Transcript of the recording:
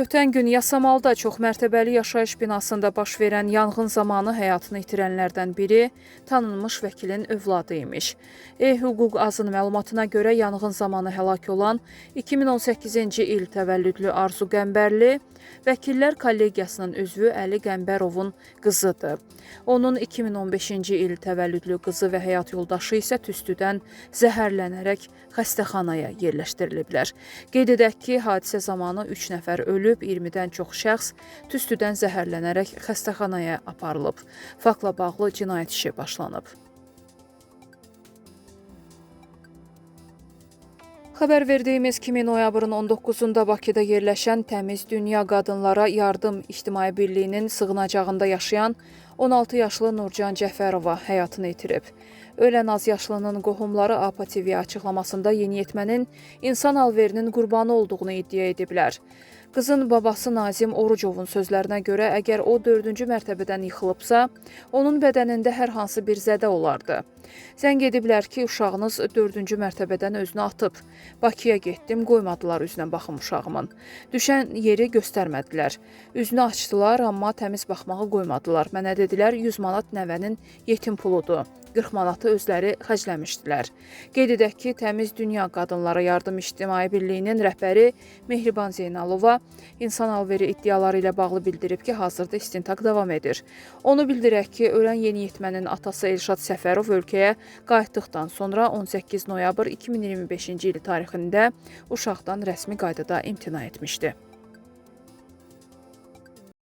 Ötən gün Yasamalda çoxmərtəbəli yaşayış binasında baş verən yanğın zamanı həyatını itirənlərdən biri tanınmış vəkilin övladı imiş. Hüquq Azın məlumatına görə yanğın zamanı həlak olan 2018-ci il təvəllüdlü Arzu Qəmbərli Vəkillər Kollegiyasının üzvü Əli Qəmbərovun qızıdır. Onun 2015-ci il təvəllüdlü qızı və həyat yoldaşı isə tüstüdən zəhərlənərək xəstəxanaya yerləşdiriliblər. Qeyd edək ki, hadisə zamanı 3 nəfər ölüb, 20-dən çox şəxs tüstüdən zəhərlənərək xəstəxanaya aparılıb. Faktla bağlı cinayət işi başlanıb. Xəbər verdiyimiz kimi noyabrın 19-da Bakıda yerləşən Təmiz Dünya Qadınlara Yardım İctimai Birliyinin sığınacağında yaşayan 16 yaşlı Nurcan Cəfərova həyatını itirib. Ölən azyaşlının qohumları APA TV açıqlamasında yeniyetmənin insan alverinin qurbanı olduğunu iddia ediblər. Qızın babası Nazim Orucovun sözlərinə görə, əgər o 4-cü mərtəbədən yıxılıbsa, onun bədənində hər hansı bir zədə olardı. Zəng ediblər ki, uşağınız 4-cü mərtəbədən özünü atıb. Bakıya getdim, qoymadılar üzünə baxım uşağımın. Düşən yeri göstərmədilər. Üzünü açdılar, amma təmiz baxmağı qoymadılar. Mənə dedilər, 100 manat nəvənin yetim puludur. 40 manatı özləri xərcləmişdilər. Qeyd edək ki, Təmiz Dünya Qadınlara Yardım İctimai Birliyinin rəhbəri Mehriban Zeynalova insan alveri iddiaları ilə bağlı bildirib ki, hazırda istintaq davam edir. Onu bildirək ki, ölən yeniyetmənin atası Elşad Səfərov ölkəyə qayıtdıqdan sonra 18 noyabr 2025-ci il tarixində uşaqdan rəsmi qaydada imtina etmişdi.